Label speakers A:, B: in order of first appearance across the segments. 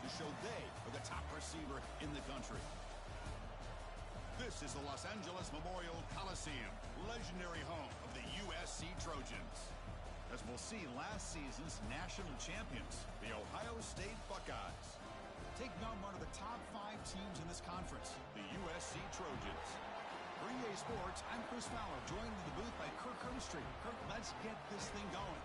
A: to show they are the top receiver in the country. This is the Los Angeles Memorial Coliseum, legendary home of the USC Trojans. As we'll see last season's national champions, the Ohio State Buckeyes, taking on one of the top 5 teams in this conference, the USC Trojans. For EA Sports, I'm Chris Fowler, joined in the booth by Kirk Herbstreit. Kirk, let's get this thing going.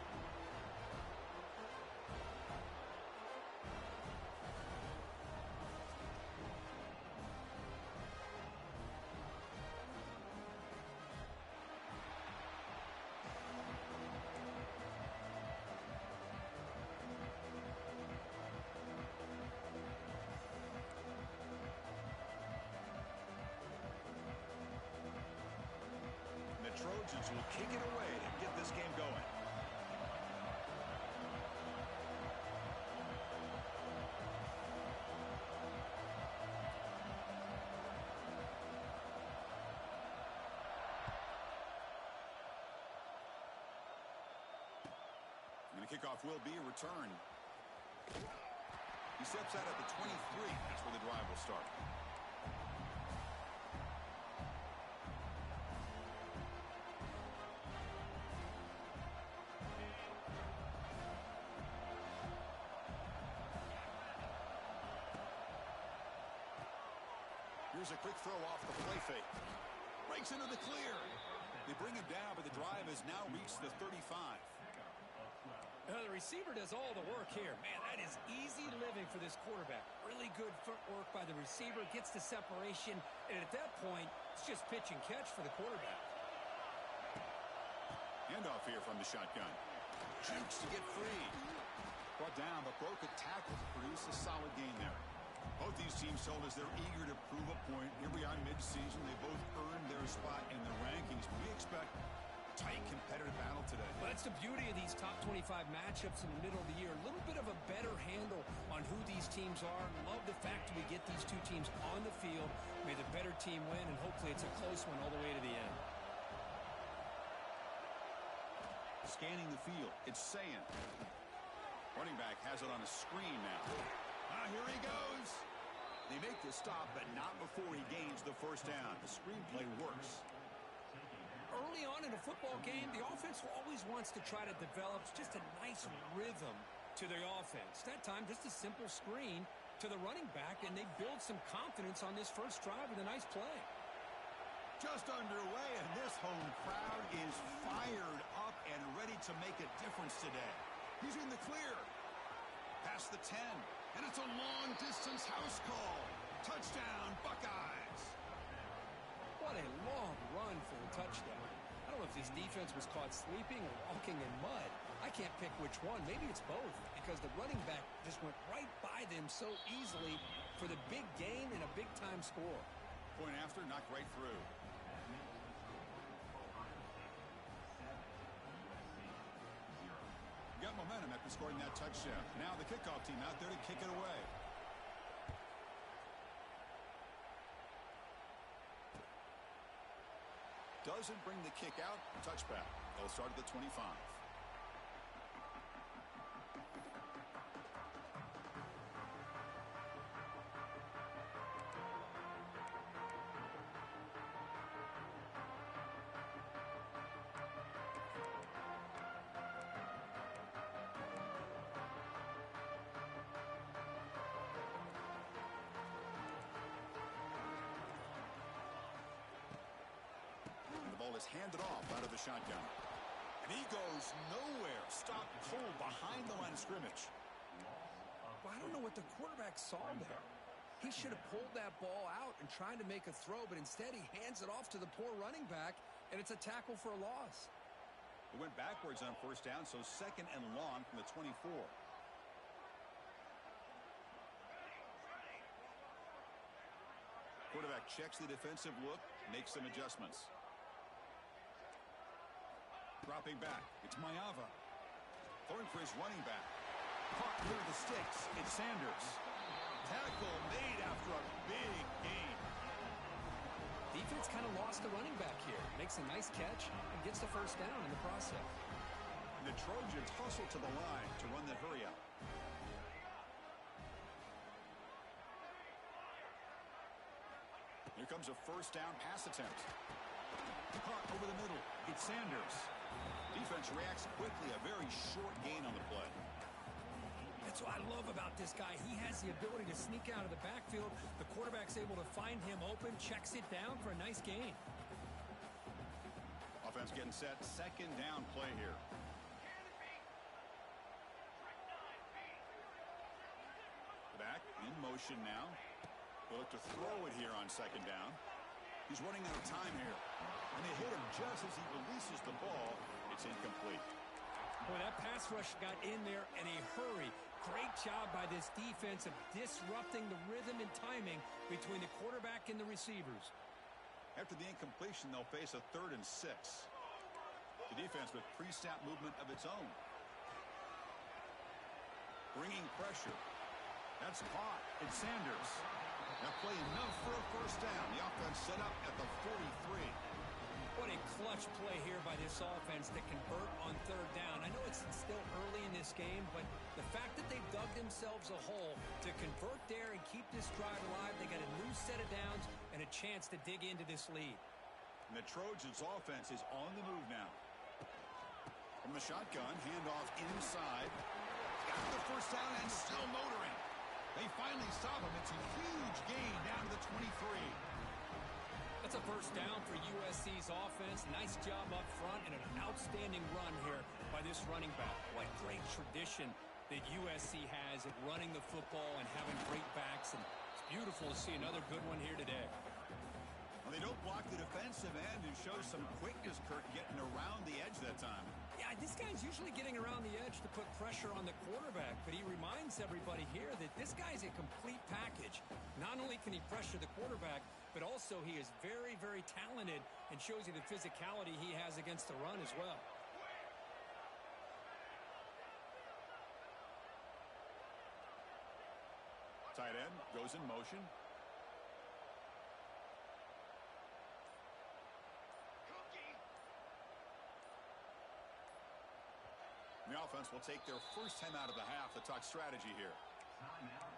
A: The Trojans will kick it away and get this game going. And the kickoff will be a return. He steps out at the 23. That's where the drive will start. Here's a quick throw off the play fake. Breaks into the clear. They bring him down, but the drive has now reached the 35.
B: The receiver does all the work here. Man, that is easy living for this quarterback. Really good footwork by the receiver, gets the separation, and at that point, it's just pitch and catch for the quarterback.
A: Handoff here from the shotgun. Jukes to get free. Brought down, but broke a tackle to produce a solid gain there. Both these teams told us they're eager to prove a point. Here we are mid-season. They both earned their spot in the rankings. We expect a tight, competitive battle today.
B: Well, that's the beauty of these top 25 matchups in the middle of the year. A little bit of a better handle on who these teams are. Love the fact that we get these two teams on the field. May the better team win, and hopefully it's a close one all the way to the end.
A: Scanning the field. It's Sayin. Running back has it on a screen now. Here he goes. They make the stop, but not before he gains the first down. The screenplay works.
B: Early on in a football game, the offense always wants to try to develop just a nice rhythm to their offense. That time, just a simple screen to the running back, and they build some confidence on this first drive with a nice play.
A: Just underway, and this home crowd is fired up and ready to make a difference today. He's in the clear. Past the 10, and it's a long-distance house call. Touchdown, Buckeyes.
B: What a long run for a touchdown. I don't know if this defense was caught sleeping or walking in mud. I can't pick which one. Maybe it's both, because the running back just went right by them so easily for the big gain and a big-time score.
A: Point after, knocked right through. Got momentum after scoring that touchdown. Now the kickoff team out there to kick it away. Doesn't bring the kick out. Touchback. They'll start at the 25. Ball is handed off out of the shotgun. And he goes nowhere. Stopped cold behind the line of scrimmage.
B: Well, I don't know what the quarterback saw there. He should have pulled that ball out and tried to make a throw, but instead he hands it off to the poor running back, and it's a tackle for a loss.
A: It went backwards on first down, so second and long from the 24. Quarterback checks the defensive look, makes some adjustments. Dropping back, it's Maiava. Throwing for his running back. Caught near the sticks, it's Sanders. Tackle made after a big gain.
B: Defense kind of lost the running back here. Makes a nice catch and gets the first down in the process.
A: And the Trojans hustle to the line to run that hurry out. Here comes a first down pass attempt. Caught over the middle. It's Sanders. Defense reacts quickly. A very short gain on the play.
B: That's what I love about this guy. He has the ability to sneak out of the backfield. The quarterback's able to find him open, checks it down for a nice gain.
A: Offense getting set. Second down play here. Back in motion now. They'll look to throw it here on second down. He's running out of time here. And they hit him just as he releases the ball. It's incomplete.
B: Boy, that pass rush got in there in a hurry. Great job by this defense of disrupting the rhythm and timing between the quarterback and the receivers.
A: After the incompletion, they'll face a 3rd and 6. The defense with pre-snap movement of its own. Bringing pressure. That's caught. It's Sanders. That play enough for a first down. The offense set up at the 43.
B: What a clutch play here by this offense to convert on 3rd down. I know it's still early in this game, but the fact that they've dug themselves a hole to convert there and keep this drive alive, they got a new set of downs and a chance to dig into this lead.
A: And the Trojans' offense is on the move now. From the shotgun, handoff inside. Got the first down and still motoring. They finally stop him. It's a huge gain down to the 23.
B: That's a first down for USC's offense. Nice job up front and an outstanding run here by this running back. What great tradition that USC has at running the football and having great backs. And it's beautiful to see another good one here today.
A: Well, they don't block the defensive end and show some quickness, Kirk, getting around the edge that time.
B: Yeah, this guy's usually getting around the edge to put pressure on the quarterback, but he reminds everybody here that this guy's a complete package. Not only can he pressure the quarterback, but also he is very, very talented and shows you the physicality he has against the run as well.
A: Tight end goes in motion. The offense will take their first time out of the half to talk strategy here.
C: Timeout,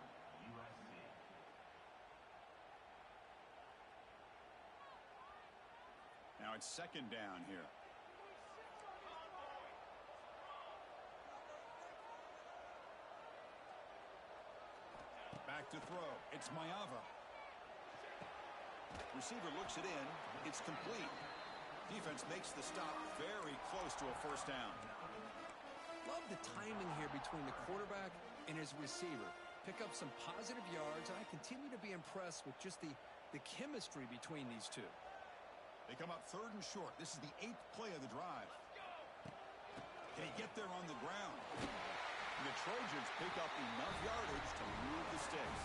C: USC.
A: Now it's second down here. Back to throw. It's Mayava. Receiver looks it in. It's complete. Defense makes the stop very close to a first down.
B: Love the timing here between the quarterback and his receiver. Pick up some positive yards, and I continue to be impressed with just the chemistry between these two.
A: They come up 3rd and short. This is the 8th play of the drive. Can he get there on the ground? And the Trojans pick up enough yardage to move the sticks.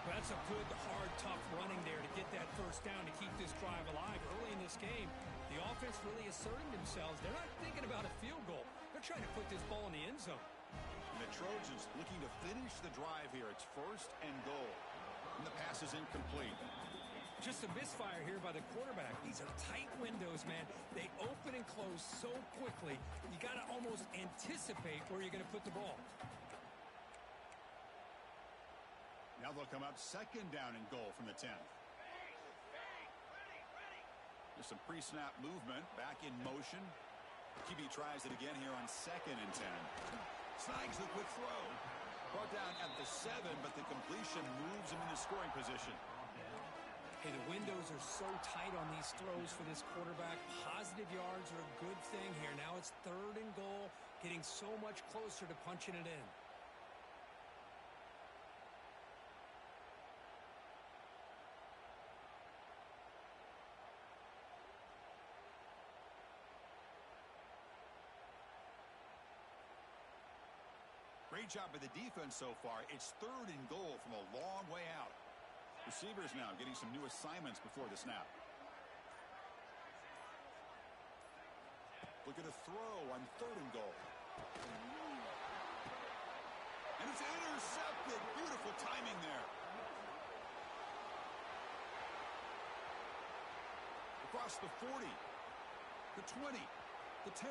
B: Well, that's a good, hard, tough running there to get that first down to keep this drive alive. Early in this game, the offense really asserting themselves. They're not thinking about a field goal. They're trying to put this ball in the end zone.
A: And the Trojans looking to finish the drive here. It's 1st and goal. And the pass is incomplete.
B: Just a misfire here by the quarterback. These are tight windows, man. They open and close so quickly. You got to almost anticipate where you're going to put the ball.
A: Now they'll come up second down and goal from the 10. There's some pre-snap movement. Back in motion. QB tries it again here on 2nd and 10. Snags the quick throw. Brought down at the 7, but the completion moves him into scoring position.
B: Hey, the windows are so tight on these throws for this quarterback. Positive yards are a good thing here. Now it's 3rd and goal, getting so much closer to punching it in.
A: Great job by the defense so far. It's 3rd and goal from a long way out. Receivers now getting some new assignments before the snap. Look at a throw on 3rd and goal. And it's intercepted. Beautiful timing there. Across the 40, the 20, the 10.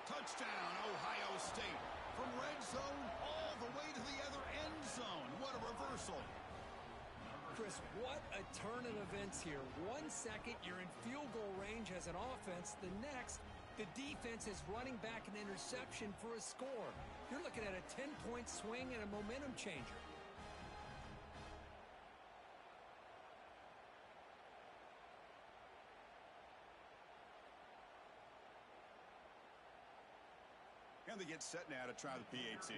A: Touchdown, Ohio State. From red zone all the way to the other end zone. What a reversal.
B: Chris, what a turn of events here. 1 second, you're in field goal range as an offense. The next, the defense is running back an interception for a score. You're looking at a 10-point swing and a momentum changer.
A: And they get set now to try the PAT.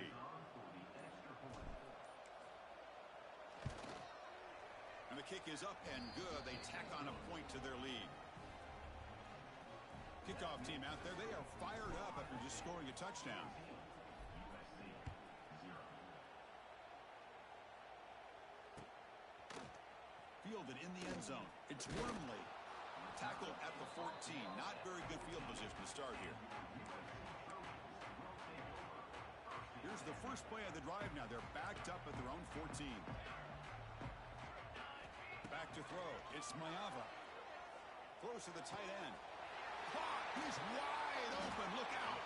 A: And the kick is up and good. They tack on a point to their lead. Kickoff team out there. They are fired up after just scoring a touchdown. Fielded in the end zone. It's Wormley. Tackled at the 14. Not very good field position to start here. Here's the first play of the drive now. They're backed up at their own 14. Back to throw. It's Mayava. Throws to the tight end. Caught. He's wide open. Look out.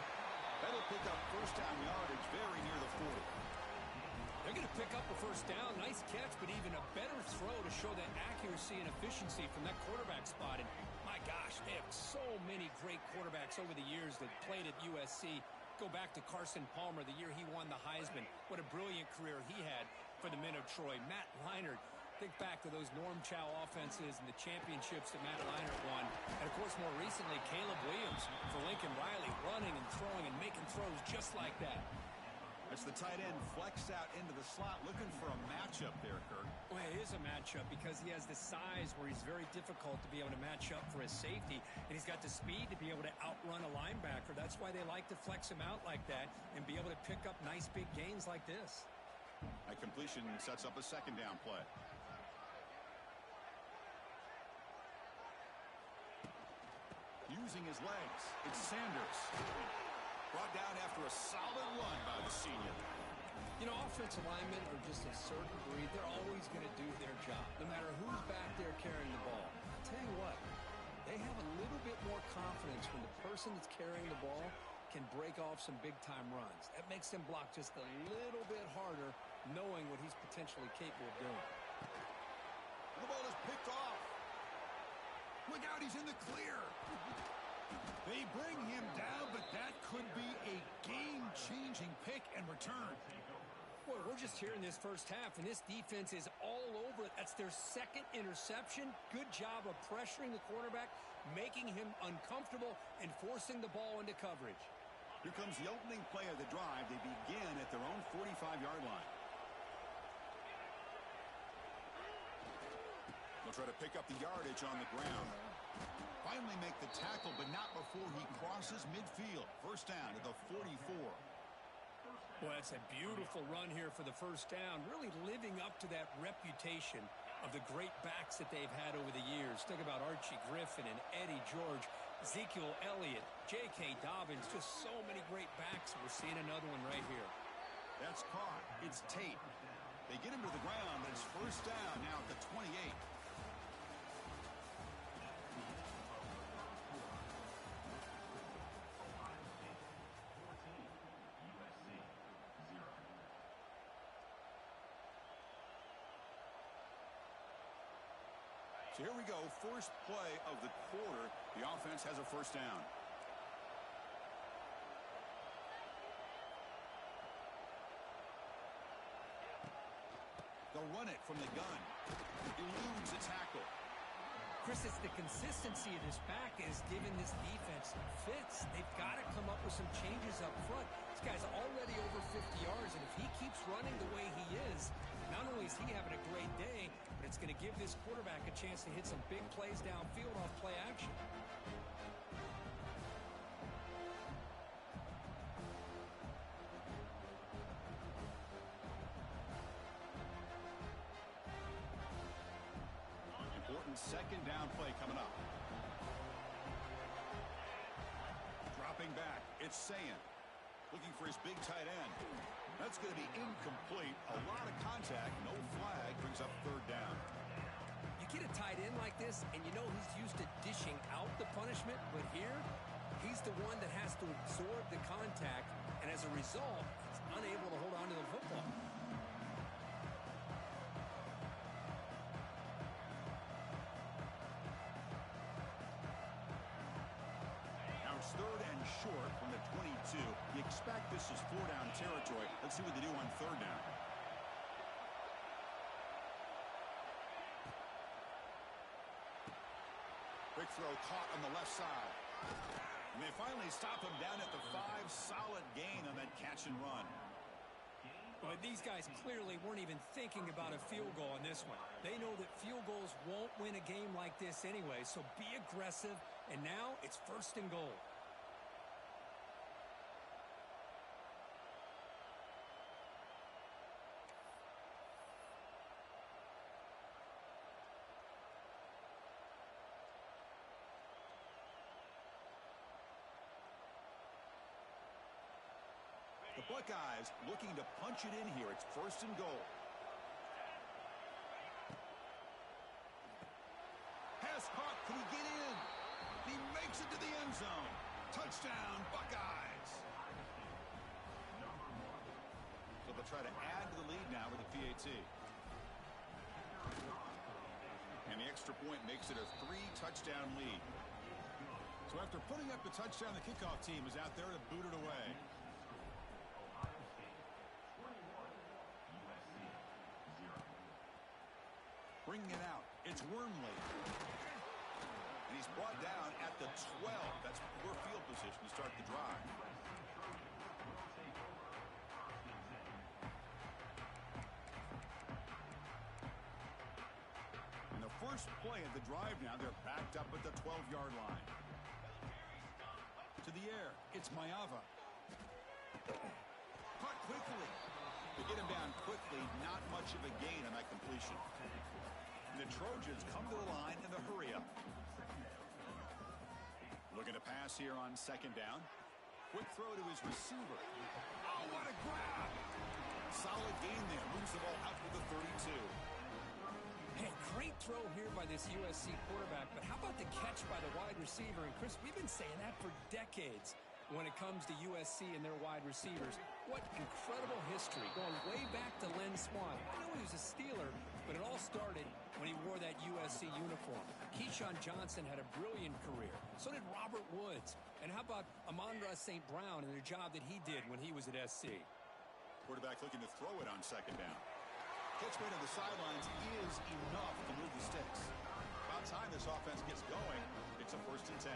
A: That'll pick up first down yardage very near the 40.
B: They're going to pick up a first down. Nice catch, but even a better throw to show that accuracy and efficiency from that quarterback spot. And my gosh, they have so many great quarterbacks over the years that played at USC. Go back to Carson Palmer, the year he won the Heisman. What a brilliant career he had for the men of Troy. Matt Leinart, think back to those Norm Chow offenses and the championships that Matt Leinart won. And, of course, more recently, Caleb Williams for Lincoln Riley, running and throwing and making throws just like that.
A: As the tight end flexed out into the slot, looking for a matchup there, Kirk.
B: Well, it is a matchup because he has the size where he's very difficult to be able to match up for his safety, and he's got the speed to be able to outrun a linebacker. That's why they like to flex him out like that and be able to pick up nice big gains like this.
A: A completion sets up a second down play. Using his legs, it's Sanders. Brought down after a solid run by the senior.
B: You know, offensive linemen are just a certain breed. They're always going to do their job, no matter who's back there carrying the ball. I'll tell you what, they have a little bit more confidence when the person that's carrying the ball can break off some big-time runs. That makes them block just a little bit harder, knowing what he's potentially capable of doing.
A: The ball is picked off. Look out, he's in the clear. They bring him down, but that could be a game-changing pick and return.
B: Boy, we're just here in this first half, and this defense is all over it. That's their second interception. Good job of pressuring the quarterback, making him uncomfortable, and forcing the ball into coverage.
A: Here comes the opening play of the drive. They begin at their own 45-yard line. They'll try to pick up the yardage on the ground. Finally make the tackle, but not before he crosses midfield. First down to the 44.
B: Well, that's a beautiful run here for the first down, really living up to that reputation of the great backs that they've had over the years. Think about Archie Griffin and Eddie George, Ezekiel Elliott, J.K. Dobbins, just so many great backs. We're seeing another one right here.
A: That's caught. It's Tate. They get him to the ground, but it's first down now at the 28. So here we go, first play of the quarter. The offense has a first down. They'll run it from the gun. Eludes a tackle.
B: Chris, it's the consistency of this back is giving this defense fits. They've got to come up with some changes up front. This guy's already over 50 yards, and if he keeps running the way he is, not only is he having a great day, but it's going to give this quarterback a chance to hit some big plays downfield off play action.
A: Important second down play coming up. Dropping back, it's Sayan. Looking for his big tight end. That's going to be incomplete. A lot of contact, no flag, brings up third down.
B: You get a tight end like this, and you know he's used to dishing out the punishment, but here, he's the one that has to absorb the contact, and as a result, he's unable to hold on to the football.
A: 2. You expect this is 4-down territory. Let's see what they do on 3rd down. Quick throw caught on the left side. And they finally stop him down at the 5. Solid gain on that catch and run.
B: But these guys clearly weren't even thinking about a field goal on this one. They know that field goals won't win a game like this anyway, so be aggressive, and now it's 1st and goal.
A: The Buckeyes looking to punch it in here. It's 1st and goal. Pass caught. Can he get in? He makes it to the end zone. Touchdown, Buckeyes. So they'll try to add to the lead now with a PAT. And the extra point makes it a 3-touchdown lead. So after putting up the touchdown, the kickoff team is out there to boot it away. Bringing it out. It's Wormley. And he's brought down at the 12. That's poor field position to start the drive. And the first play of the drive now, they're backed up at the 12-yard line. To the air. It's Maiava. Caught quickly. They get him down quickly. Not much of a gain on that completion. The Trojans come to the line in the hurry up. Looking to pass here on 2nd down. Quick throw to his receiver. Oh, what a grab! Solid gain there. Moves the ball out to the 32.
B: Hey, great throw here by this USC quarterback, but how about the catch by the wide receiver? And Chris, we've been saying that for decades when it comes to USC and their wide receivers. What incredible history, going way back to Len Swan. I know he was a Steeler, but it all started when he wore that USC uniform. Keyshawn Johnson had a brilliant career. So did Robert Woods. And how about Amon-Ra St. Brown and the job that he did when he was at SC?
A: Quarterback looking to throw it on 2nd down. Catch made on the sidelines is enough to move the sticks. About time this offense gets going. It's a 1st and 10.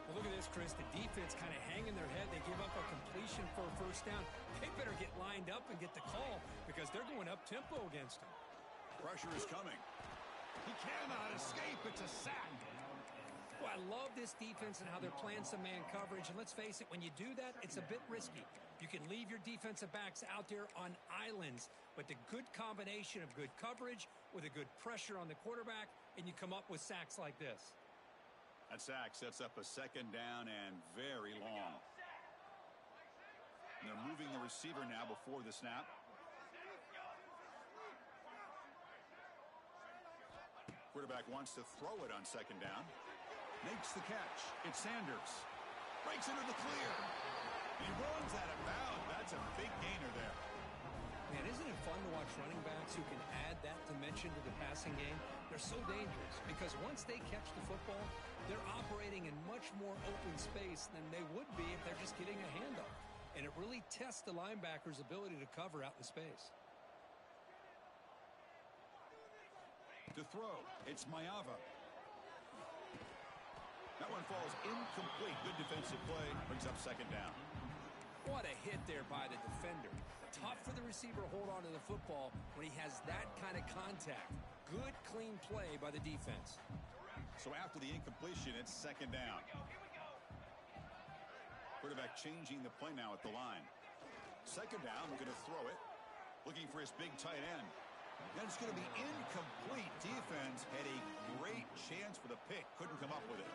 B: Well, look at this, Chris. The defense kind of hanging their head. They give up a completion for a 1st down. They better get lined up and get the call because they're going up-tempo against them.
A: Pressure is coming. He cannot escape. It's a sack.
B: Well, I love this defense and how they're playing some man coverage. And let's face it, when you do that, it's a bit risky. You can leave your defensive backs out there on islands, but the good combination of good coverage with a good pressure on the quarterback, and you come up with sacks like this.
A: That sack sets up a 2nd down and very long. And they're moving the receiver now before the snap. Quarterback wants to throw it on 2nd down. Makes the catch. It's Sanders. Breaks into the clear. He runs out of bounds. That's a big gainer there.
B: Man, isn't it fun to watch running backs who can add that dimension to the passing game? They're so dangerous because once they catch the football, they're operating in much more open space than they would be if they're just getting a handoff. And it really tests the linebacker's ability to cover out in space.
A: To throw, it's Maiava. That one falls incomplete. Good defensive play. Brings up 2nd down.
B: What a hit there by the defender. Tough for the receiver to hold on to the football when he has that kind of contact. Good, clean play by the defense.
A: So after the incompletion, it's 2nd down. Quarterback changing the play now at the line. 2nd down, we're going to throw it. Looking for his big tight end. And it's going to be incomplete. Defense had a great chance for the pick. Couldn't come up with it.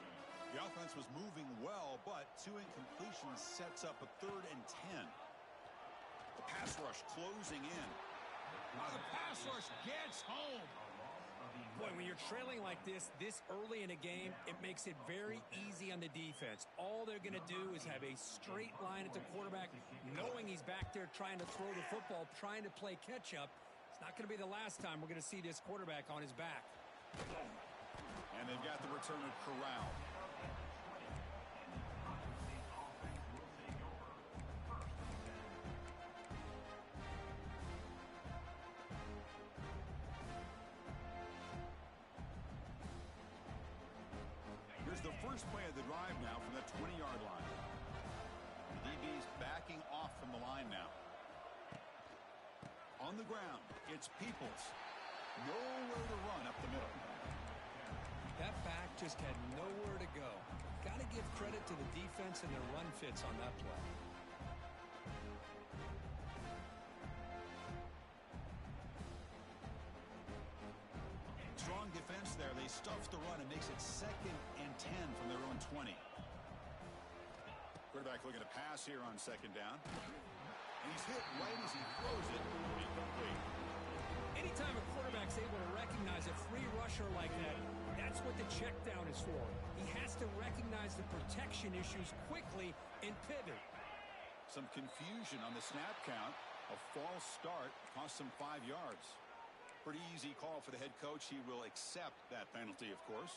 A: The offense was moving well, but 2 incompletions sets up a 3rd and 10. The pass rush closing in. Oh, the pass rush gets home.
B: Boy, when you're trailing like this early in a game, it makes it very easy on the defense. All they're going to do is have a straight line at the quarterback, knowing he's back there trying to throw the football, trying to play catch-up. It's not going to be the last time we're going to see this quarterback on his back.
A: And they've got the return of Corral. the first play of the drive now from the 20-yard line. The DB's backing off from the line now. On the ground, it's Peoples. Nowhere to run up the middle.
B: That back just had nowhere to go. Got to give credit to the defense and their run fits on that play.
A: Strong defense there. They stuff the run and makes it 2nd and 10 from their own 20. Quarterback looking to pass here on 2nd down. And he's hit right as he throws it. Incomplete.
B: Anytime a quarterback's able to recognize a free rusher like that, that's what the check down is for. He has to recognize the protection issues quickly and pivot.
A: Some confusion on the snap count. A false start cost him 5 yards. Pretty easy call for the head coach. He will accept that penalty, of course.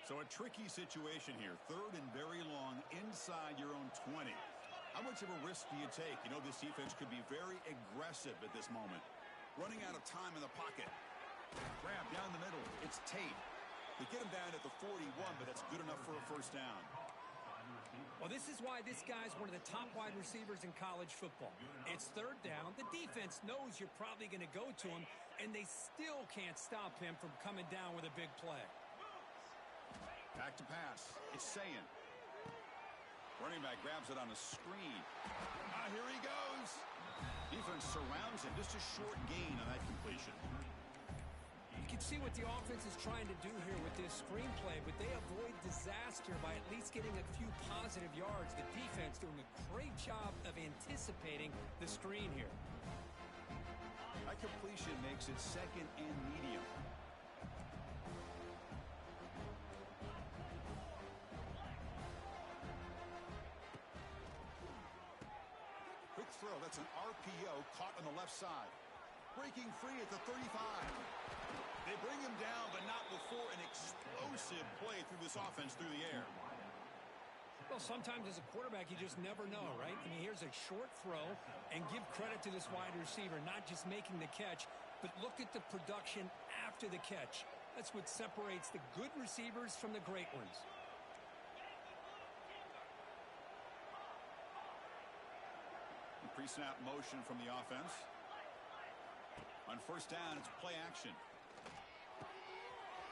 A: So a tricky situation here. 3rd and very long inside your own 20. How much of a risk do you take? You know this defense could be very aggressive at this moment. Running out of time in the pocket. Grab down the middle. It's Tate. They get him down at the 41, but that's good enough for a first down.
B: Well, this is why this guy's one of the top wide receivers in college football. It's 3rd down. The defense knows you're probably going to go to him, and they still can't stop him from coming down with a big play.
A: Back to pass. It's Sayin. Running back grabs it on a screen. Here he goes. Defense surrounds him. Just a short gain on that completion.
B: You can see what the offense is trying to do here with this screenplay, but they avoid disaster by at least getting a few positive yards. The defense doing a great job of anticipating the screen here.
A: That completion makes it 2nd and medium. Quick throw. That's an RPO caught on the left side. Breaking free at the 35. They bring him down, but not before an explosive play through this offense through the air.
B: Well, sometimes as a quarterback, you just never know, right? I mean, here's a short throw, and give credit to this wide receiver, not just making the catch, but look at the production after the catch. That's what separates the good receivers from the great ones.
A: Pre-snap motion from the offense. On first down, it's play action.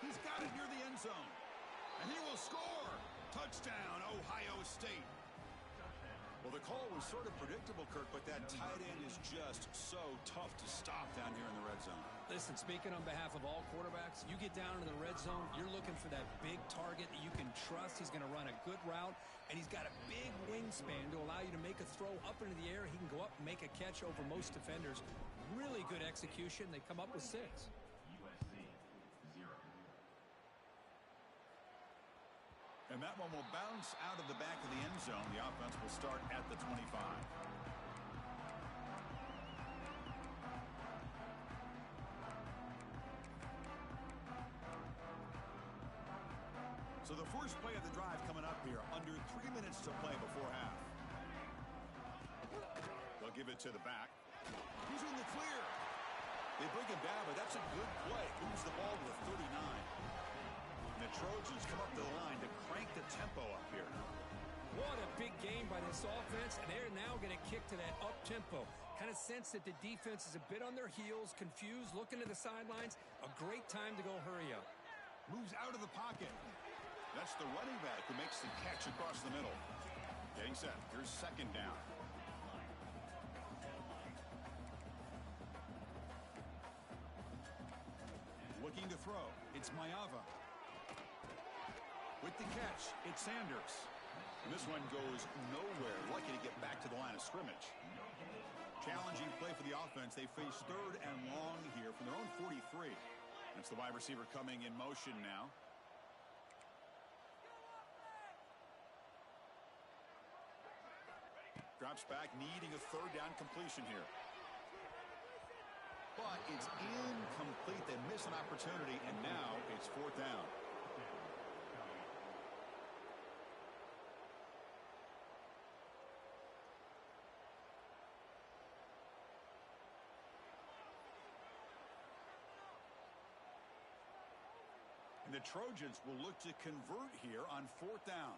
A: He's got it near the end zone. And he will score. Touchdown, Ohio State. Well, the call was sort of predictable, Kirk, but that tight end is just so tough to stop down here in the red zone.
B: Listen, speaking on behalf of all quarterbacks, you get down into the red zone, you're looking for that big target that you can trust. He's going to run a good route, and he's got a big wingspan to allow you to make a throw up into the air. He can go up and make a catch over most defenders. Really good execution. They come up with 6.
A: And that one will bounce out of the back of the end zone. The offense will start at the 25. So the first play of the drive coming up here. Under 3 minutes to play before half. They'll give it to the back. He's in the clear. They bring him down, but that's a good play. Moves the ball to the 39. The Trojans come up to the line to crank the tempo up here.
B: What a big game by this offense, and they're now going to kick to that up-tempo. Kind of sense that the defense is a bit on their heels, confused, looking to the sidelines. A great time to go hurry up.
A: Moves out of the pocket. That's the running back who makes the catch across the middle. Getting set. Here's 2nd down. Looking to throw. It's Mayava. With the catch, it's Sanders. And this one goes nowhere. Lucky to get back to the line of scrimmage. Challenging play for the offense. They face 3rd and long here from their own 43. That's the wide receiver coming in motion now. Drops back, needing a 3rd down completion here. But it's incomplete. They miss an opportunity, and now it's 4th down. And the Trojans will look to convert here on 4th down.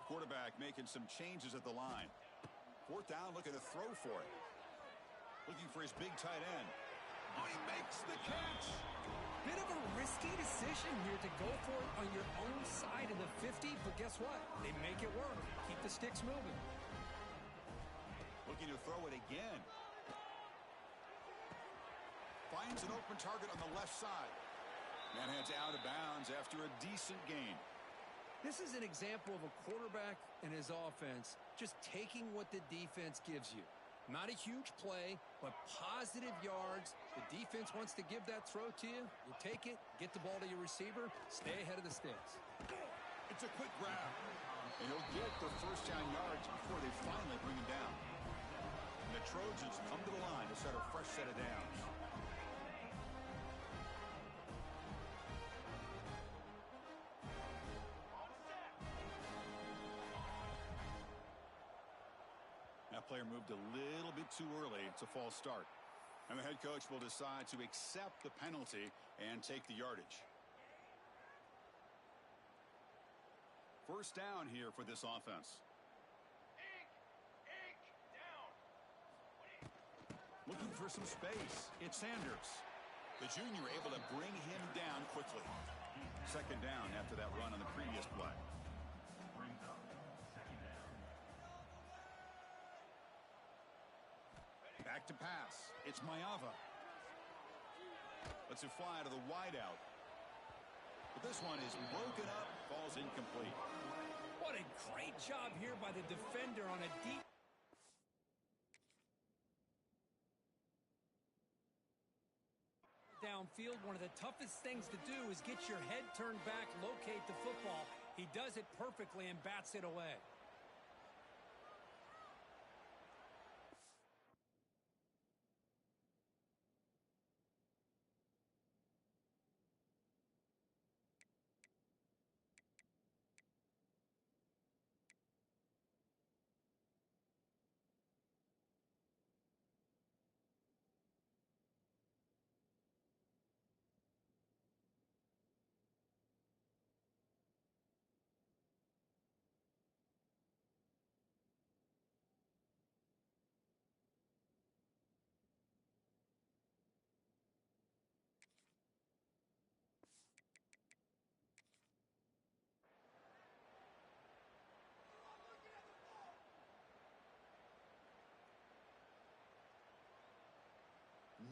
A: Quarterback making some changes at the line. 4th down, looking to throw for it. Looking for his big tight end. Oh, he makes the catch.
B: Bit of a risky decision here to go for it on your own side of the 50, but guess what? They make it work. Keep the sticks moving.
A: Looking to throw it again. Finds an open target on the left side. And heads out of bounds after a decent gain.
B: This is an example of a quarterback and his offense just taking what the defense gives you. Not a huge play, but positive yards. The defense wants to give that throw to you. You take it, get the ball to your receiver, stay ahead of the sticks.
A: It's a quick grab. And he'll get the first down yards before they finally bring him down. And the Trojans come to the line to set a fresh set of downs. That player moved a little bit too early. It's a false start. And the head coach will decide to accept the penalty and take the yardage. First down here for this offense. Looking for some space. It's Sanders. The junior able to bring him down quickly. Second down after that run on the previous play. Back to pass. It's Mayava. Lets it fly to the wideout. But this one is broken up, falls incomplete.
B: What a great job here by the defender on a deep downfield. One of the toughest things to do is get your head turned back, locate the football. He does it perfectly and bats it away.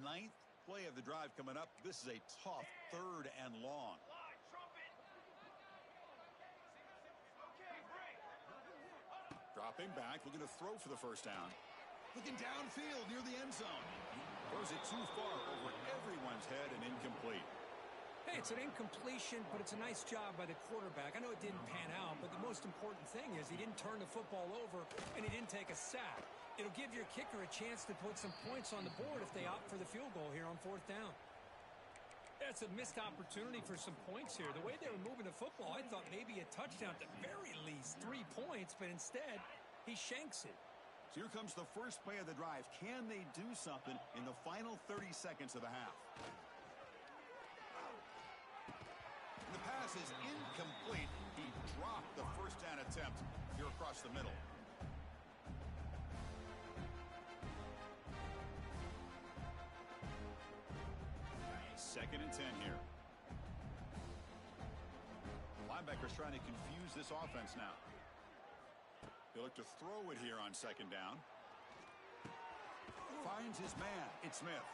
A: Ninth play of the drive coming up. This is a tough 3rd and long. Dropping back, looking to throw for the first down. Looking downfield near the end zone. Throws it too far over everyone's head and incomplete.
B: Hey, it's an incompletion, but it's a nice job by the quarterback. I know it didn't pan out, but the most important thing is he didn't turn the football over and he didn't take a sack. It'll give your kicker a chance to put some points on the board if they opt for the field goal here on 4th down. That's a missed opportunity for some points here. The way they were moving the football, I thought maybe a touchdown at the very least, 3 points, but instead he shanks it.
A: So here comes the first play of the drive. Can they do something in the final 30 seconds of the half? The pass is incomplete. He dropped the first down attempt here across the middle. Second and 10 here. Linebackers trying to confuse this offense now. They look to throw it here on 2nd down. Finds his man. It's Smith.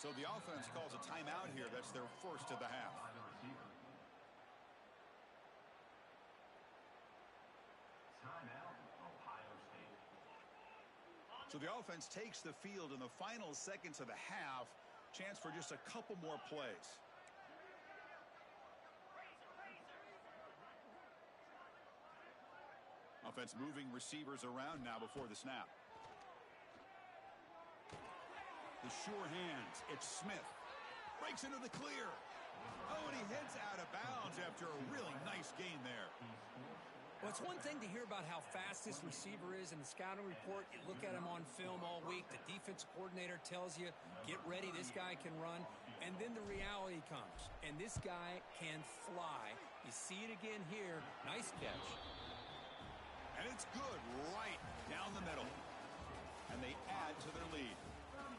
A: So the offense calls a timeout here. That's their first of the half. So the offense takes the field in the final seconds of the half. Chance for just a couple more plays. Offense moving receivers around now before the snap. The sure hands. It's Smith. Breaks into the clear. Oh, and he heads out of bounds after a really nice gain there.
B: Well, It's one thing to hear about how fast this receiver is in the scouting report. You look at him on film all week. The defensive coordinator tells you, get ready, this guy can run. And then the reality comes, and this guy can fly. You see it again here. Nice catch.
A: And it's good right down the middle. And they add to their lead.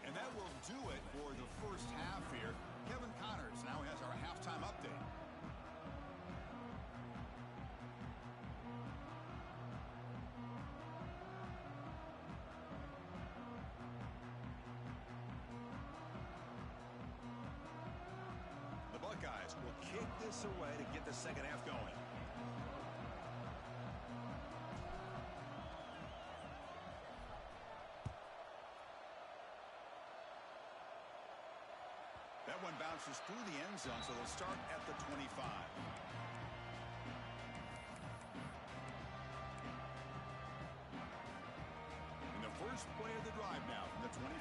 A: And that will do it for the first half here. Kevin Connors now has our halftime update. The Buckeyes will kick this away to get the second half going. That one bounces through the end zone, so they'll start at the 25. In the first play of the drive now from the 25.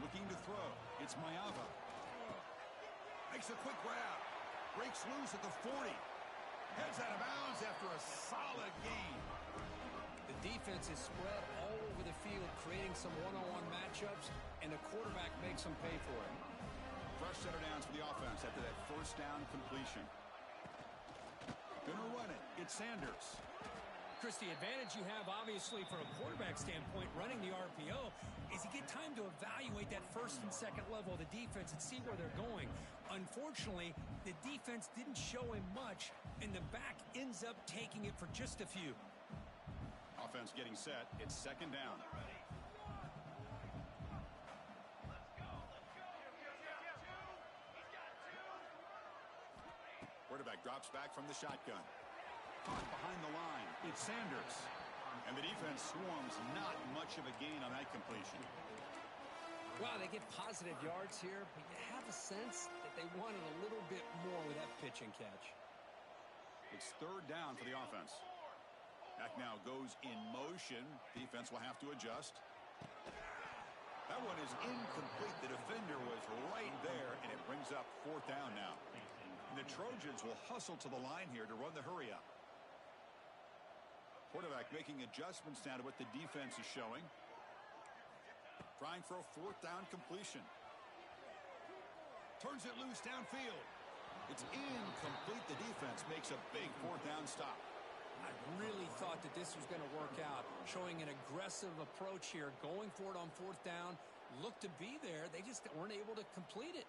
A: Looking to throw. It's Mayava. Makes a quick grab. Breaks loose at the 40. Heads out of bounds after a solid gain.
B: The defense is spread all over the field, creating some one-on-one matchups, and the quarterback makes them pay for it.
A: Fresh set of downs for the offense after that first down completion. Gonna run it. It's Sanders.
B: Chris, the advantage you have, obviously, from a quarterback standpoint, running the RPO, is you get time to evaluate that first and second level of the defense and see where they're going. Unfortunately, the defense didn't show him much, and the back ends up taking it for just a few.
A: Offense getting set. It's second down. Quarterback drops back from the shotgun. Caught behind the line. It's Sanders. And the defense swarms. Not much of a gain on that completion.
B: Well, they get positive yards here, but you have a sense that they wanted a little bit more with that pitch and catch.
A: It's third down for the offense. Back now goes in motion. Defense will have to adjust. That one is incomplete. The defender was right there, and it brings up fourth down now. And the Trojans will hustle to the line here to run the hurry up. Quarterback making adjustments now to what the defense is showing. Trying for a fourth down completion. Turns it loose downfield. It's incomplete. The defense makes a big fourth down stop.
B: I really thought that this was going to work out, showing an aggressive approach here, going for it on fourth down, looked to be there. They just weren't able to complete it.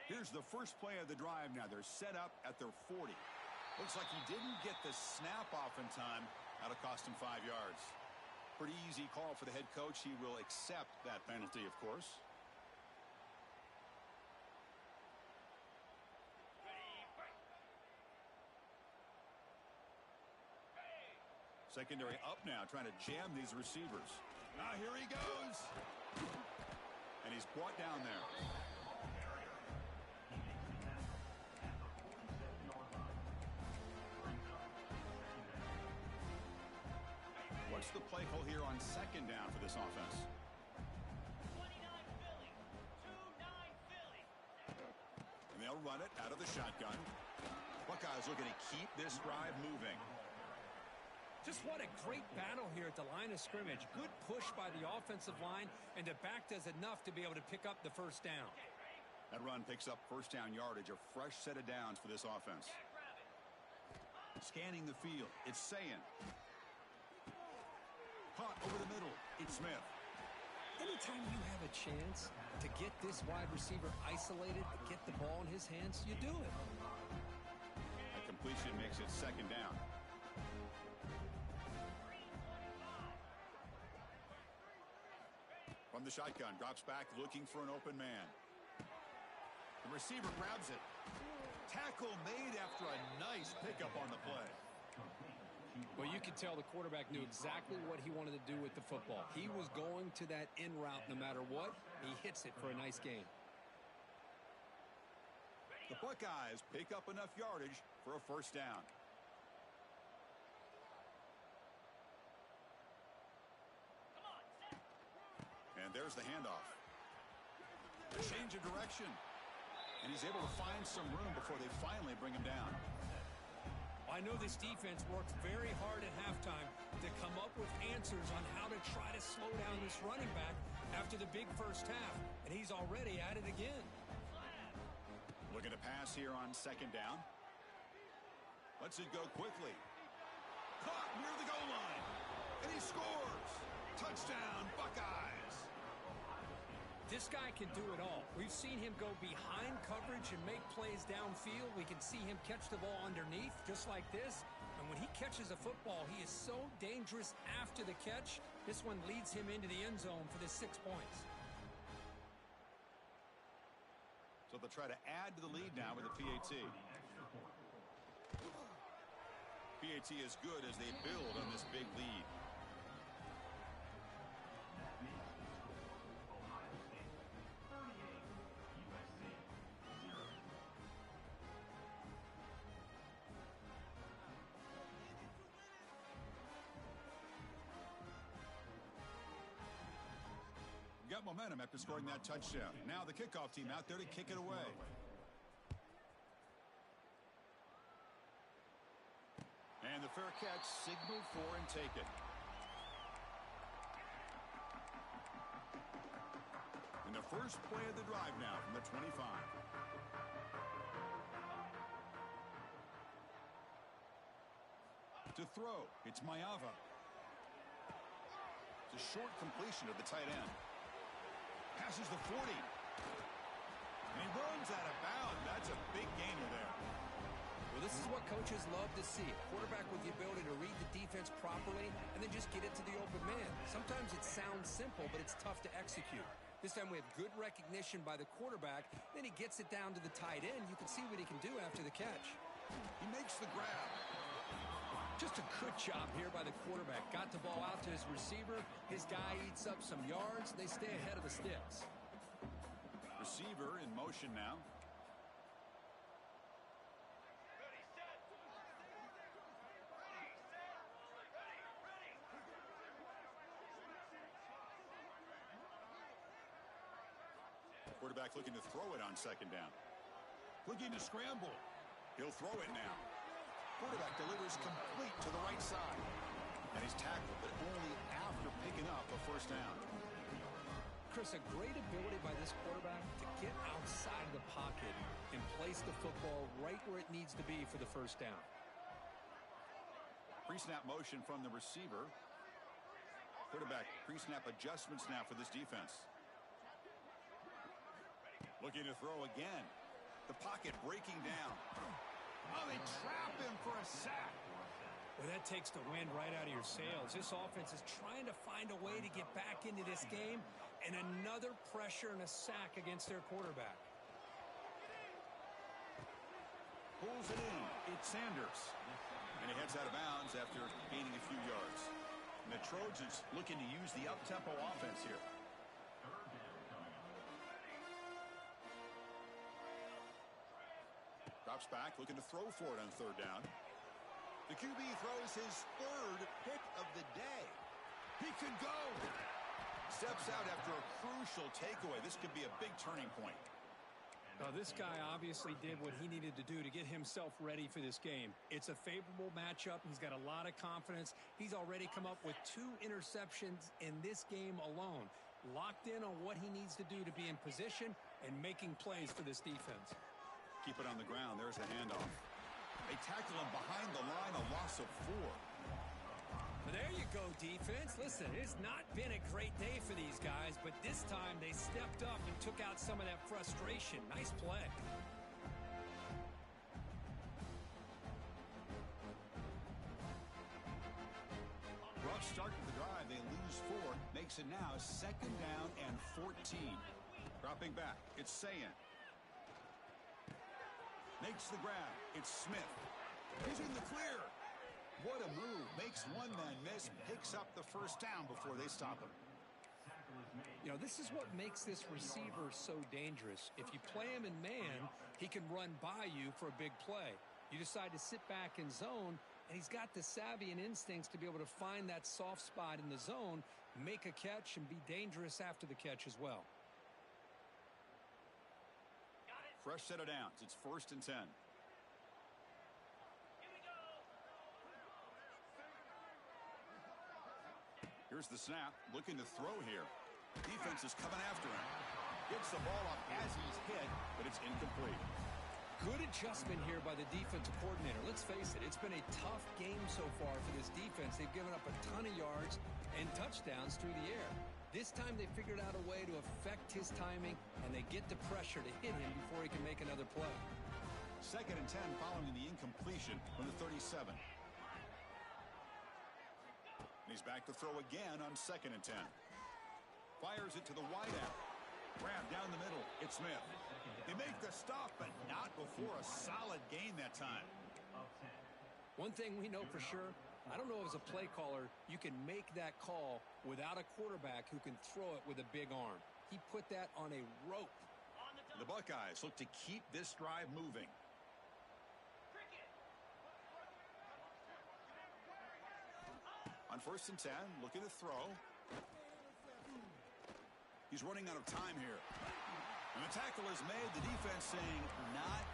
A: Here's the first play of the drive now. They're set up at their 40. Looks like he didn't get the snap off in time. That'll cost him 5 yards. Pretty easy call for the head coach. He will accept that penalty, of course. Secondary up now, trying to jam these receivers. Now here he goes. And he's brought down there. What's the play call here on second down for this offense?
C: 29 Philly. 2-9 Philly.
A: And they'll run it out of the shotgun. Buckeyes looking to keep this drive moving.
B: Just what a great battle here at the line of scrimmage. Good push by the offensive line, and the back does enough to be able to pick up the first down.
A: That run picks up first down yardage, a fresh set of downs for this offense. Scanning the field, it's Sayin. Caught over the middle, it's Smith.
B: Anytime you have a chance to get this wide receiver isolated, to get the ball in his hands, you do it.
A: That completion makes it second down. From the shotgun, drops back looking for an open man. The receiver grabs it. Tackle made after a nice pickup on the play.
B: Well, you could tell the quarterback knew exactly what he wanted to do with the football. He was going to that in route no matter what. He hits it for a nice gain.
A: The Buckeyes pick up enough yardage for a first down. And there's the handoff. A change of direction. And he's able to find some room before they finally bring him down.
B: I know this defense worked very hard at halftime to come up with answers on how to try to slow down this running back after the big first half. And he's already at it again.
A: Looking to pass here on second down. Lets it go quickly. Caught near the goal line. And he scores. Touchdown, Buckeyes.
B: This guy can do it all. We've seen him go behind coverage and make plays downfield. We can see him catch the ball underneath just like this. And when he catches a football, he is so dangerous after the catch. This one leads him into the end zone for the 6 points.
A: So they'll try to add to the lead now with a PAT. PAT is good as they build on this big lead. Got momentum after scoring that touchdown. Now the kickoff team out there to kick it away. And the fair catch signaled for and taken. And the first play of the drive now from the 25. To throw, it's Mayava. It's a short completion of the tight end. Passes the 40. And he runs out of bounds. That's a big gainer there.
B: Well, this is what coaches love to see. A quarterback with the ability to read the defense properly and then just get it to the open man. Sometimes it sounds simple, but it's tough to execute. This time we have good recognition by the quarterback. Then he gets it down to the tight end. You can see what he can do after the catch.
A: He makes the grab.
B: Just a good job here by the quarterback. Got the ball out to his receiver. His guy eats up some yards. They stay ahead of the sticks.
A: Receiver in motion now.
C: Ready, set. Ready, set. Ready.
A: Quarterback looking to throw it on second down. Looking to scramble. He'll throw it now. Quarterback delivers complete to the right side. And he's tackled, but only after picking up a first down.
B: Chris, a great ability by this quarterback to get outside of the pocket and place the football right where it needs to be for the first down.
A: Pre-snap motion from the receiver. Quarterback pre-snap adjustments now for this defense. Looking to throw again. The pocket breaking down. Oh, they trap him for a sack.
B: Well, that takes the wind right out of your sails. This offense is trying to find a way to get back into this game, and another pressure and a sack against their quarterback.
A: Pulls it in. It's Sanders. And he heads out of bounds after gaining a few yards. And the Trojans looking to use the up-tempo offense here. Drops back, looking to throw for it on third down. The QB throws his third pick of the day. He could go. Steps out after a crucial takeaway. This could be a big turning point.
B: Now, this guy obviously did what he needed to do to get himself ready for this game. It's a favorable matchup. He's got a lot of confidence. He's already come up with 2 interceptions in this game alone. Locked in on what he needs to do to be in position and making plays for this defense.
A: Keep it on the ground. There's the handoff. They tackle him behind the line, a loss of 4.
B: Well, there you go, defense. Listen, it's not been a great day for these guys, but this time they stepped up and took out some of that frustration. Nice play.
A: Rough start to the drive. They lose 4. Makes it now 2nd down and 14. Dropping back. It's Sayan. Makes the grab. It's Smith. He's in the clear. What a move. Makes one man miss. Picks up the first down before they stop him.
B: You know, this is what makes this receiver so dangerous. If you play him in man, he can run by you for a big play. You decide to sit back in zone, and he's got the savvy and instincts to be able to find that soft spot in the zone, make a catch, and be dangerous after the catch as well.
A: Fresh set of downs. It's 1st and 10.
C: Here we go.
A: Here's the snap. Looking to throw here. Defense is coming after him. Gets the ball up as he's hit, but it's incomplete.
B: Good adjustment here by the defensive coordinator. Let's face it, it's been a tough game so far for this defense. They've given up a ton of yards and touchdowns through the air. This time they figured out a way to affect his timing, and they get the pressure to hit him before he can make another play.
A: 2nd and 10 following the incompletion from the 37. And he's back to throw again on 2nd and 10. Fires it to the wideout. Grab down the middle. It's Smith. They make the stop, but not before a solid gain that time.
B: One thing we know for sure, I don't know if as a play caller you can make that call without a quarterback who can throw it with a big arm. He put that on a rope.
A: The Buckeyes look to keep this drive moving. On 1st and 10, looking to throw. He's running out of time here. And the tackle is made. The defense saying, not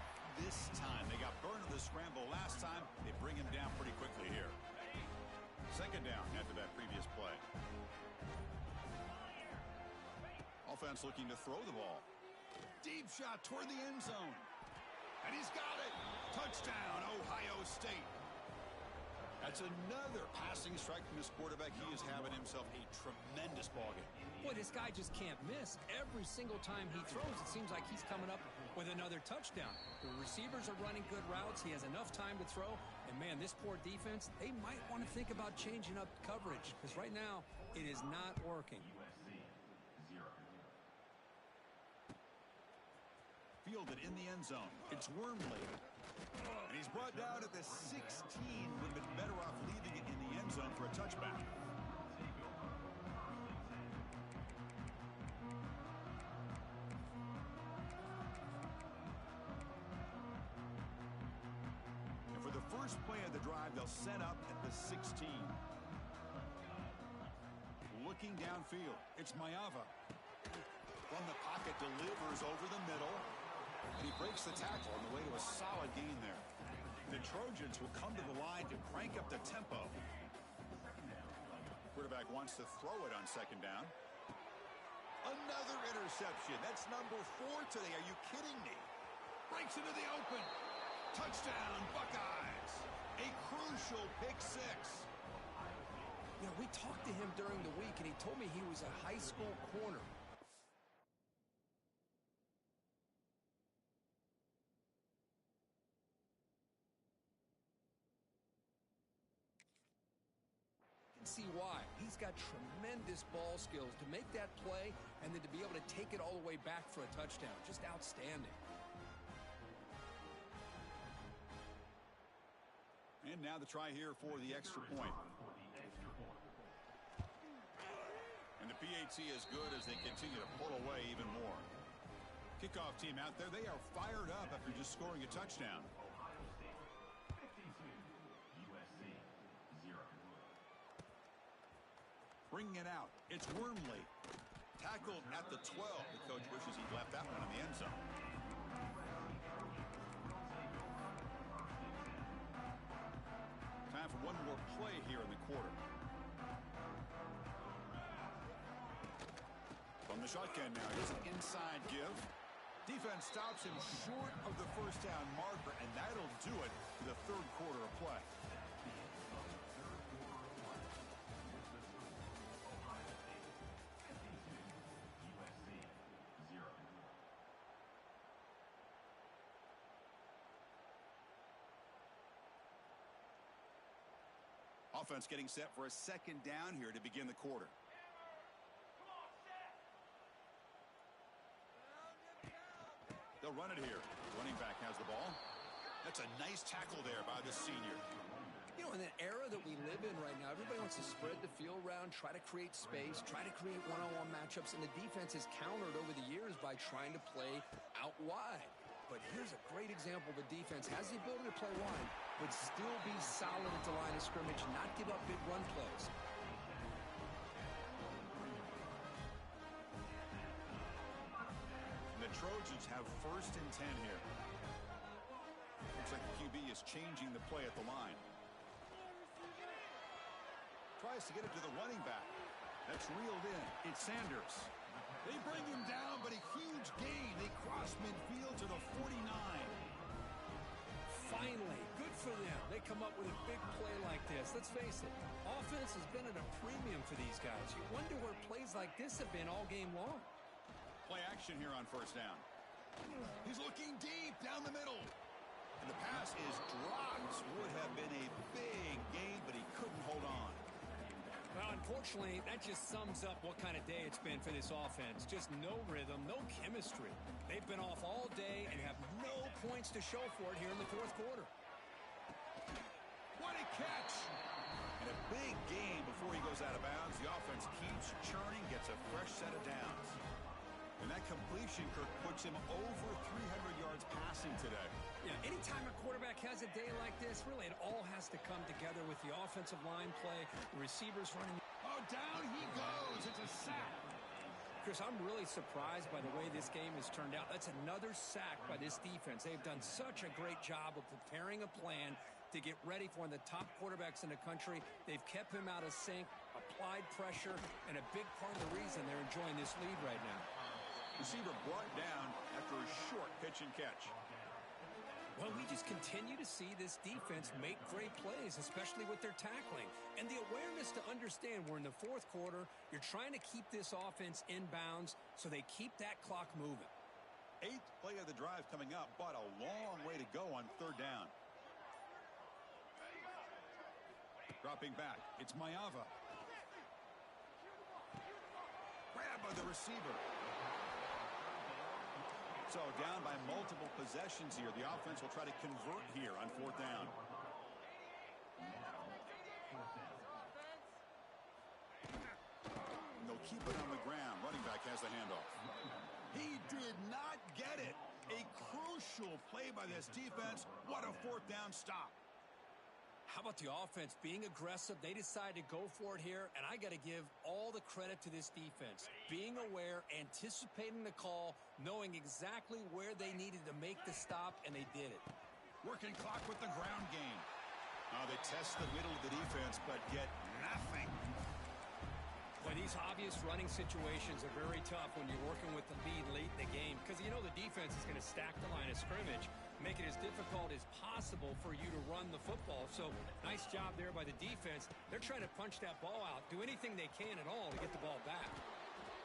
A: this time. They got burned in the scramble last time. They bring him down pretty quickly here. 2nd down after that previous play. Offense looking to throw the ball. Deep shot toward the end zone. And he's got it. Touchdown, Ohio State. That's another passing strike from this quarterback. He is having himself a tremendous ballgame.
B: Boy, this guy just can't miss. Every single time he throws, it seems like he's coming up with another touchdown. The receivers are running good routes. He has enough time to throw. And, man, this poor defense, they might want to think about changing up coverage because right now it is not working.
A: Fielded in the end zone. It's Wormley. And he's brought down at the 16. Would have been better off leaving it in the end zone for a touchback. And for the first play of the drive, they'll set up at the 16. Looking downfield, it's Mayava. From the pocket, delivers over the middle. And he breaks the tackle on the way to a solid gain there. The Trojans will come to the line to crank up the tempo. Quarterback wants to throw it on 2nd down. Another interception. That's number 4 today. Are you kidding me? Breaks into the open. Touchdown, Buckeyes. A crucial pick 6.
B: You know, we talked to him during the week, and he told me he was a high school corner. See why. He's got tremendous ball skills to make that play and then to be able to take it all the way back for a touchdown. Just outstanding.
A: And now the try here for the extra point. And the PAT is good as they continue to pull away even more. Kickoff team out there, they are fired up after just scoring a touchdown. Bringing it out. It's Wormley. Tackled at the 12. The coach wishes he'd left that one in the end zone. Time for one more play here in the quarter. From the shotgun now, here's an inside give. Defense stops him short of the first down marker, and that'll do it for the 3rd quarter of play. Offense getting set for a 2nd down here to begin the quarter. They'll run it here. Running back has the ball. That's a nice tackle there by the senior.
B: You know, in the era that we live in right now, everybody wants to spread the field around, try to create space, try to create one-on-one matchups, and the defense has countered over the years by trying to play out wide. But here's a great example. The defense has the ability to play wide, but still be solid at the line of scrimmage, not give up big run plays.
A: The Trojans have 1st and 10 here. Looks like the QB is changing the play at the line. Tries to get it to the running back. That's reeled in. It's Sanders. They bring him down, but a huge gain. They cross midfield to the 49.
B: Finally, good for them. They come up with a big play like this. Let's face it, offense has been at a premium for these guys. You wonder where plays like this have been all game long.
A: Play action here on 1st down. He's looking deep down the middle. And the pass is dropped. Would have been a big gain, but he couldn't hold on.
B: Well, unfortunately, that just sums up what kind of day it's been for this offense. Just no rhythm, no chemistry. They've been off all day and have no points to show for it here in the 4th quarter.
A: What a catch! And a big gain before he goes out of bounds. The offense keeps churning, gets a fresh set of downs. And that completion, Kirk, puts him over 300 yards passing today.
B: Yeah, anytime a quarterback has a day like this, really it all has to come together with the offensive line play, the receivers running.
A: Oh, down he goes. It's a sack.
B: Chris, I'm really surprised by the way this game has turned out. That's another sack by this defense. They've done such a great job of preparing a plan to get ready for one of the top quarterbacks in the country. They've kept him out of sync, applied pressure, and a big part of the reason they're enjoying this lead right now.
A: Receiver brought down after a short pitch and catch.
B: Well, we just continue to see this defense make great plays, especially with their tackling. And the awareness to understand we're in the 4th quarter, you're trying to keep this offense in bounds so they keep that clock moving.
A: 8th play of the drive coming up, but a long way to go on 3rd down. Dropping back, it's Mayava. Grab by the receiver. So down by multiple possessions here. The offense will try to convert here on 4th down. And they'll keep it on the ground. Running back has the handoff. He did not get it. A crucial play by this defense. What a 4th down stop.
B: How about the offense being aggressive? They decide to go for it here, and I got to give all the credit to this defense. Being aware, anticipating the call, knowing exactly where they needed to make the stop, and they did it.
A: Working clock with the ground game. They test the middle of the defense, but get nothing.
B: Boy, these obvious running situations are very tough when you're working with the lead late in the game because you know the defense is going to stack the line of scrimmage, make it as difficult as possible for you to run the football. So nice job there by the defense. They're trying to punch that ball out, do anything they can at all to get the ball back.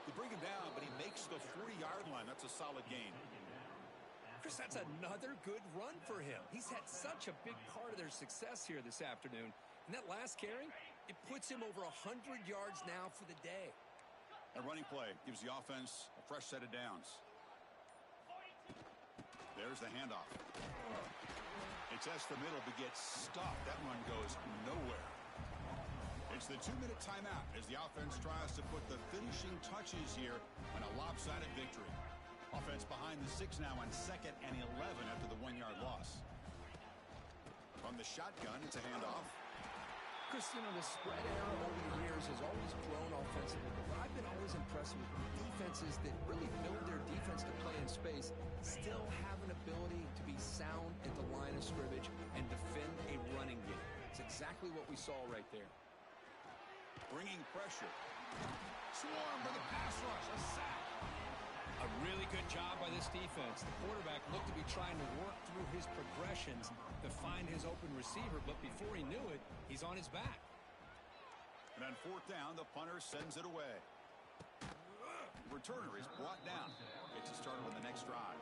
A: They bring him down, but he makes the 40-yard line. That's a solid gain.
B: Chris, that's another good run for him. He's had such a big part of their success here this afternoon. And that last carry, it puts him over 100 yards now for the day.
A: A running play gives the offense a fresh set of downs. There's the handoff. He tests the middle but gets stopped. That run goes nowhere. It's the 2-minute timeout as the offense tries to put the finishing touches here on a lopsided victory. Offense behind the 6 now on 2nd and 11 after the 1-yard loss. From the shotgun, it's a handoff.
B: Chris, you know, the spread era over the years has always grown offensively, but I've been always impressed with defenses that really build their defense to play in space, still have an ability to be sound at the line of scrimmage and defend a running game. It's exactly what we saw right there.
A: Bringing pressure. Swarm for the pass rush, a sack.
B: A really good job by this defense. The quarterback looked to be trying to work through his progressions to find his open receiver, but before he knew it, he's on his back.
A: And on 4th down, the punter sends it away. The returner is brought down. Gets it started on the next drive.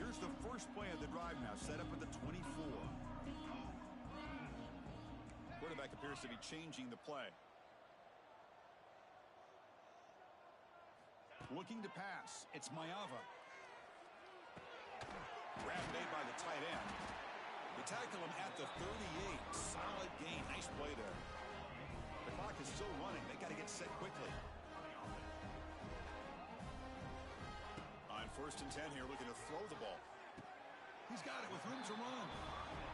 A: Here's the first play of the drive now, set up at the 24. Quarterback appears to be changing the play. Looking to pass. It's Mayava. Grab made by the tight end. They tackle him at the 38. Solid gain. Nice play there. The clock is still running. They got to get set quickly. On 1st and 10 here, looking to throw the ball. He's got it with room to run.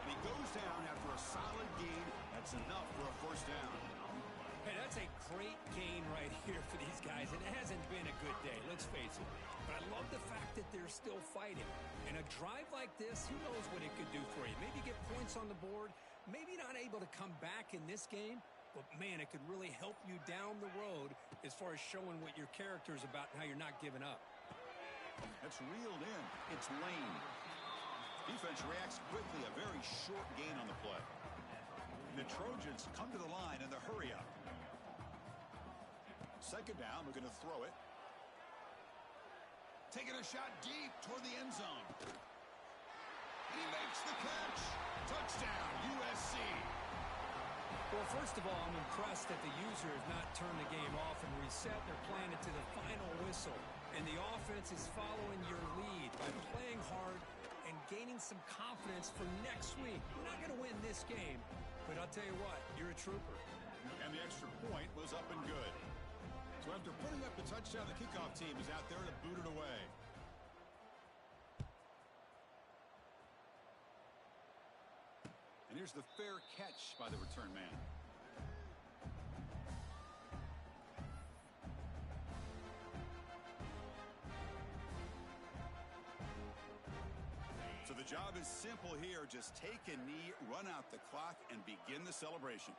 A: And he goes down after a solid gain. That's enough for a 1st down.
B: Hey, that's a great gain right here for these guys. And it hasn't been a good day, let's face it. But I love the fact that they're still fighting. And a drive like this, who knows what it could do for you. Maybe get points on the board. Maybe not able to come back in this game. But, man, it could really help you down the road as far as showing what your character is about and how you're not giving up.
A: That's reeled in. It's Lane. Defense reacts quickly. A very short gain on the play. The Trojans come to the line in the hurry-up. 2nd down, we're going to throw it. Taking a shot deep toward the end zone. He makes the catch. Touchdown, USC.
B: Well, first of all, I'm impressed that the user has not turned the game off and reset. They're playing it to the final whistle. And the offense is following your lead by playing hard and gaining some confidence for next week. We're not going to win this game, but I'll tell you what, you're a trooper.
A: And the extra point was up and good. So after putting up the touchdown, the kickoff team is out there to boot it away. And here's the fair catch by the return man. So the job is simple here. Just take a knee, run out the clock, and begin the celebration.